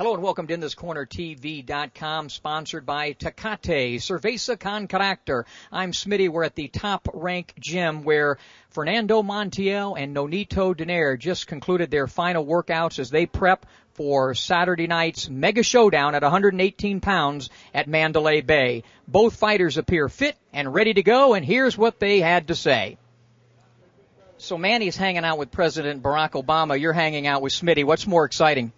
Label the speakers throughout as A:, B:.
A: Hello and welcome to InThisCornerTV.com, sponsored by Tecate, Cerveza con Carácter. I'm Smitty. We're at the Top Rank Gym where Fernando Montiel and Nonito Donaire just concluded their final workouts as they prep for Saturday night's mega showdown at 118 pounds at Mandalay Bay. Both fighters appear fit and ready to go, and here's what they had to say. So Manny's hanging out with President Barack Obama. You're hanging out with Smitty. What's more exciting?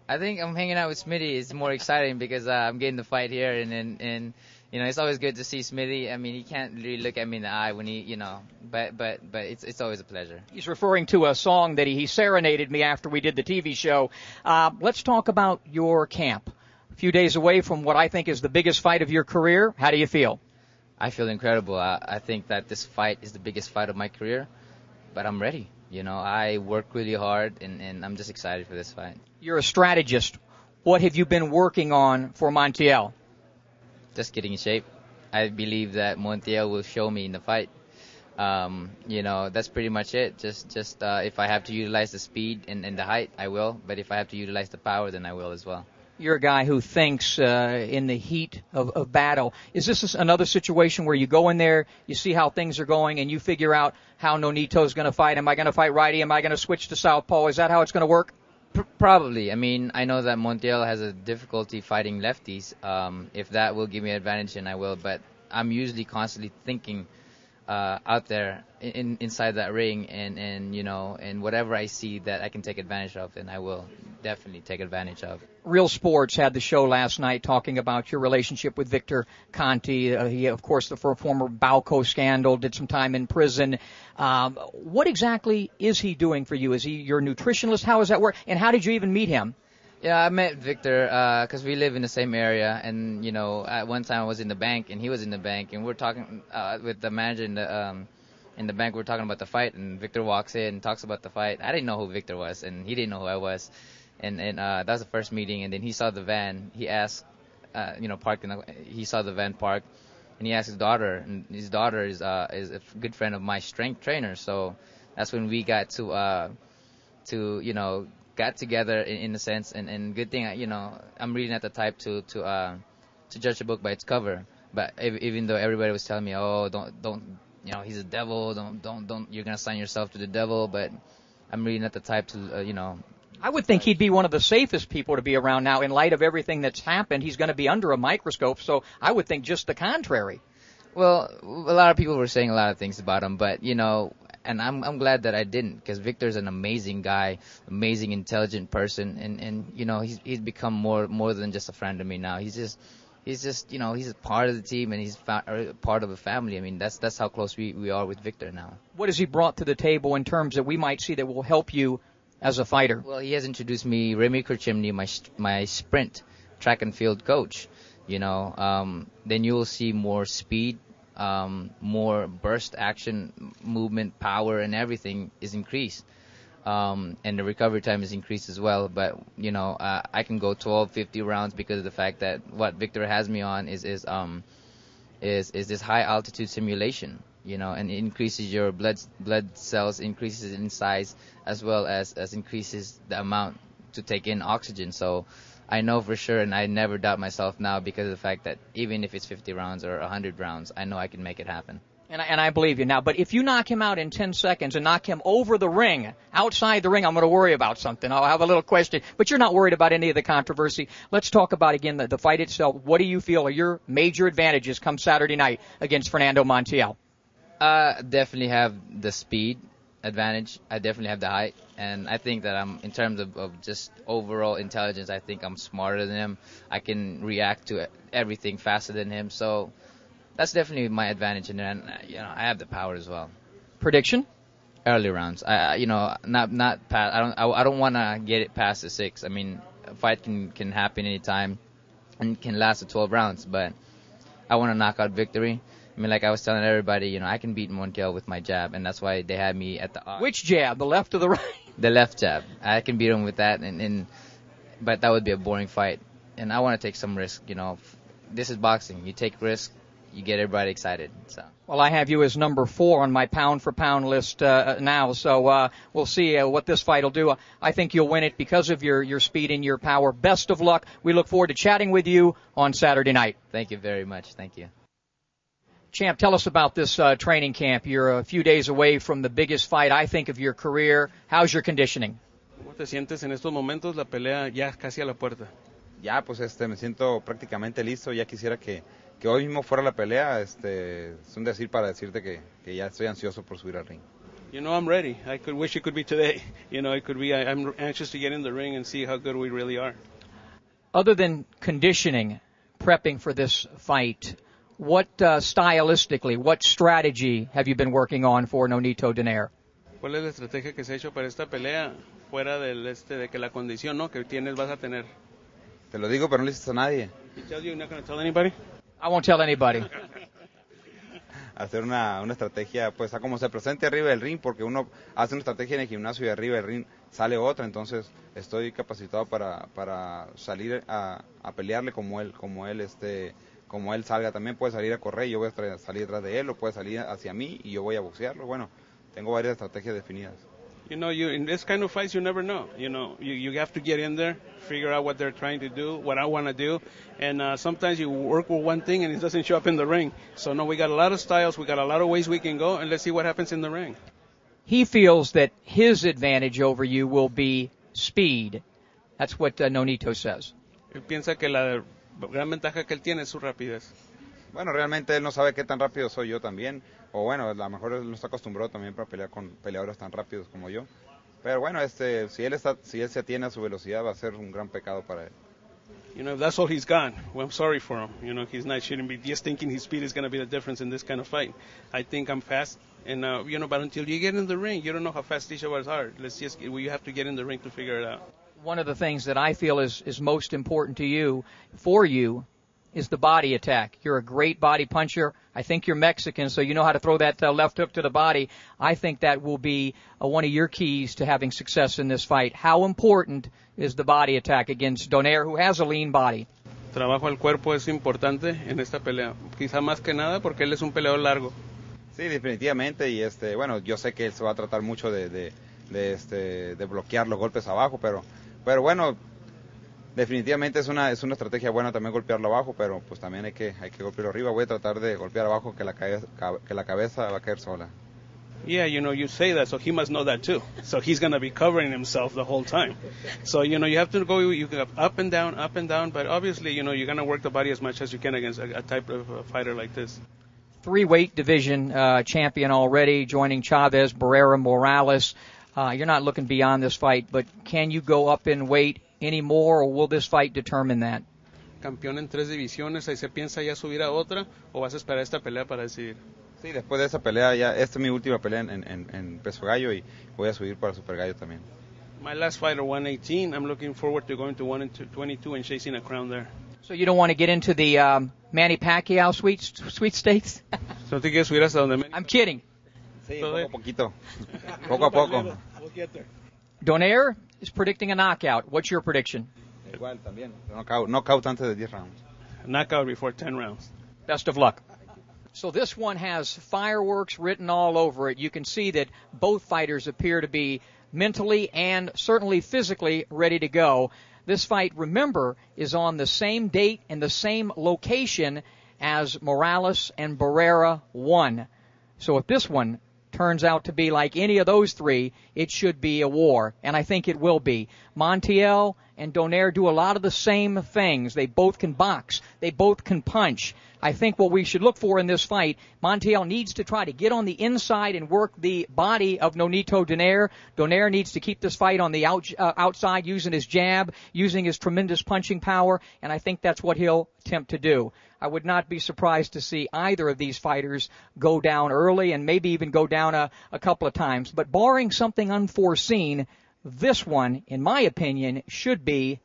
B: I think I'm hanging out with Smitty is more exciting because I'm getting the fight here, and you know, it's always good to see Smitty. I mean, he can't really look at me in the eye when he, you know, but it's always a pleasure.
A: He's referring to a song that he serenaded me after we did the TV show. Let's talk about your camp. A few days away from what I think is the biggest fight of your career. How do you feel?
B: I feel incredible. I think that this fight is the biggest fight of my career, but I'm ready. You know, I work really hard, and I'm just excited for this fight.
A: You're a strategist. What have you been working on for Montiel?
B: Just getting in shape. I believe that Montiel will show me in the fight. You know, that's pretty much it. Just if I have to utilize the speed and the height, I will. But if I have to utilize the power, then I will as well.
A: You're a guy who thinks in the heat of battle. Is this another situation where you go in there, you see how things are going, and you figure out how Nonito's going to fight? Am I going to fight righty? Am I going to switch to southpaw? Is that how it's going to work?
B: Probably. I mean, I know that Montiel has a difficulty fighting lefties. If that will give me an advantage, then I will. But I'm usually constantly thinking out there inside that ring, and you know, and whatever I see that I can take advantage of, then I will definitely take advantage of.
A: Real Sports had the show last night talking about your relationship with Victor Conte. He, of course, the former Balco scandal, did some time in prison. What exactly is he doing for you? Is he your nutritionist? How does that work? And how did you even meet him?
B: Yeah, I met Victor because we live in the same area, and you know, at one time I was in the bank and he was in the bank, and we're talking with the manager in the bank. We're talking about the fight, and Victor walks in and talks about the fight. I didn't know who Victor was, and he didn't know who I was, and that was the first meeting. And then he saw the van. He asked, you know, parked. He saw the van parked, and he asked his daughter, and his daughter is a good friend of my strength trainer. So that's when we got to you know, got together in a sense, and good thing, you know, I'm reading at the type to judge a book by its cover. But even though everybody was telling me, oh, don't, you know, he's a devil, don't, you're gonna sign yourself to the devil. But I'm reading at the type to, you know.
A: I would think he'd be one of the safest people to be around now in light of everything that's happened. He's going to be under a microscope, so I would think just the contrary.
B: Well, a lot of people were saying a lot of things about him, but you know. And I'm glad that I didn't, because Victor's an amazing guy, amazing, intelligent person, and you know, he's become more than just a friend to me now. He's just you know, he's a part of the team, and he's part of a family. I mean, that's how close we are with Victor now.
A: What has he brought to the table in terms that we might see that will help you as a fighter?
B: Well, he has introduced me Remy Kurchimny, my sprint track and field coach. You know, then you will see more speed. More burst action, movement, power, and everything is increased. And the recovery time is increased as well. But, you know, I can go 12, 50 rounds because of the fact that what Victor has me on is this high altitude simulation, you know, and it increases your blood cells, increases in size, as well as increases the amount to take in oxygen. So I know for sure, and I never doubt myself now because of the fact that even if it's 50 rounds or 100 rounds, I know I can make it happen.
A: And I believe you now. But if you knock him out in 10 seconds and knock him over the ring, outside the ring, I'm going to worry about something. I'll have a little question. But you're not worried about any of the controversy. Let's talk about, again, the fight itself. What do you feel are your major advantages come Saturday night against Fernando Montiel?
B: Definitely have the speed advantage. I definitely have the height. And I think that I'm, in terms of just overall intelligence, I think I'm smarter than him. I can react to everything faster than him. So that's definitely my advantage. And then, you know, I have the power as well.
A: Prediction?
B: Early rounds. You know, not past. I don't want to get it past the 6. I mean, a fight can happen anytime and can last to 12 rounds. But I want to knock out victory. I mean, like I was telling everybody, you know, I can beat Montiel with my jab, and that's why they had me at the odds.
A: Which jab, the left or the right?
B: The left jab. I can beat him with that, but that would be a boring fight. And I want to take some risk, you know. This is boxing. You take risk, you get everybody excited. So.
A: Well, I have you as number 4 on my pound-for-pound list now, so we'll see what this fight will do. I think you'll win it because of your speed and your power. Best of luck. We look forward to chatting with you on Saturday night.
B: Thank you very much. Thank you.
A: Champ, tell us about this training camp. You're a few days away from the biggest fight, I think, of your career. How's your conditioning?
C: ¿Cómo te sientes en estos momentos? La pelea ya casi a la puerta.
D: Ya, pues me siento prácticamente listo. Ya quisiera que hoy mismo fuera la pelea. Es un decir para decirte que ya estoy ansioso por subir al ring.
C: You know, I'm ready. I could wish it could be today. You know, it could be. I'm anxious to get in the ring and see how good we really are.
A: Other than conditioning, prepping for this fight, what stylistically, what strategy have you been working on for Nonito Donaire?
C: ¿Cuál es la estrategia que se ha hecho para esta pelea fuera de que la condición, ¿no? que tienes vas a tener?
D: Te lo digo, pero no le dices a nadie.
C: He tells you, you're not going to tell anybody?
A: I won't tell anybody.
D: Hacer una estrategia, pues a como se presente arriba del ring, porque uno hace una estrategia en el gimnasio y arriba del ring sale otra, entonces estoy capacitado para salir a pelearle como él salga. También puede salir a correr, yo voy a salir detrás de él, o puede salir hacia mí y yo voy a boxearlo. Bueno, tengo varias estrategias definidas.
C: You know, in this kind of fights, you never know. You know, you have to get in there, figure out what they're trying to do, what I want to do, and sometimes you work with one thing and it doesn't show up in the ring. So, no, we got a lot of styles, we got a lot of ways we can go, and let's see what happens in the ring.
A: He feels that his advantage over you will be speed. That's what Nonito says.
C: Él piensa que la gran ventaja que él tiene es su rapidez.
D: Bueno, realmente él no sabe qué tan rápido soy yo también, o bueno, a lo mejor él no está acostumbrado también para pelear con peleadores tan rápidos como yo. Pero bueno, si él se atiene a su velocidad, va a ser un gran pecado para él.
C: You know, if that's all he's got, well, I'm sorry for him. You know, shouldn't be just thinking his speed is going to be the difference in this kind of fight. I think I'm fast, and you know, but until you get in the ring, you don't know how fast each of us are. You have to get in the ring to figure it out.
A: One of the things that I feel is most important to you, for you, is the body attack. You're a great body puncher. I think you're Mexican, so you know how to throw that left hook to the body. I think that will be one of your keys to having success in this fight. How important is the body attack against Donaire, who has a lean body?
C: Trabajo al cuerpo es importante en esta pelea. Quizá más que nada porque él es un peleador largo.
D: Sí, definitivamente, y bueno, yo sé que él se va a tratar mucho de bloquear los golpes abajo, pero bueno, definitivamente es una estrategia buena también golpearlo abajo, pero pues también hay que golpearlo arriba. Voy a tratar de golpear abajo que la cabeza va a caer sola.
C: Yeah, you know, you say that, so he must know that too. So he's going to be covering himself the whole time. So, you know, you have to go, you go up and down, but obviously, you know, you're going to work the body as much as you can against a type of fighter like this.
A: 3-weight division champion already, joining Chavez, Barrera, Morales. You're not looking beyond this fight, but can you go up in weight anymore, or will this fight determine that?
C: Campeón en 3 divisiones, ahí se piensa ya subir a otra, o vas a esperar esta pelea para decidir.
D: Sí, después de esa pelea, esta es mi última pelea en peso gallo y voy a subir para super gallo también.
C: My last fight at 118, I'm looking forward to going to 122 and chasing a crown there.
A: So you don't want to get into the Manny Pacquiao sweepstakes?
C: ¿No te quieres subir hasta donde me...
A: I'm kidding.
D: Sí, poco a poco.
C: We'll get there.
A: Donaire is predicting a knockout. What's your prediction?
D: Igual también. Knockout antes de 10 rounds.
C: Knockout before 10 rounds.
A: Best of luck. So this one has fireworks written all over it. You can see that both fighters appear to be mentally and certainly physically ready to go. This fight, remember, is on the same date and the same location as Morales and Barrera 1. So if this one turns out to be like any of those 3, it should be a war, and I think it will be. Montiel and Donaire do a lot of the same things. They both can box. They both can punch. I think what we should look for in this fight, Montiel needs to try to get on the inside and work the body of Nonito Donaire. Donaire needs to keep this fight on the outside, using his jab, using his tremendous punching power, and I think that's what he'll attempt to do. I would not be surprised to see either of these fighters go down early and maybe even go down a couple of times. But barring something unforeseen, this one, in my opinion, should be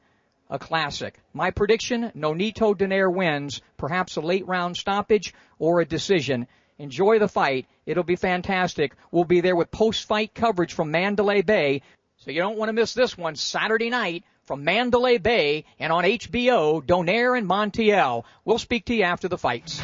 A: a classic. My prediction, Nonito Donaire wins, perhaps a late round stoppage or a decision. Enjoy the fight. It'll be fantastic. We'll be there with post-fight coverage from Mandalay Bay. So you don't want to miss this one Saturday night from Mandalay Bay and on HBO, Donaire and Montiel. We'll speak to you after the fights.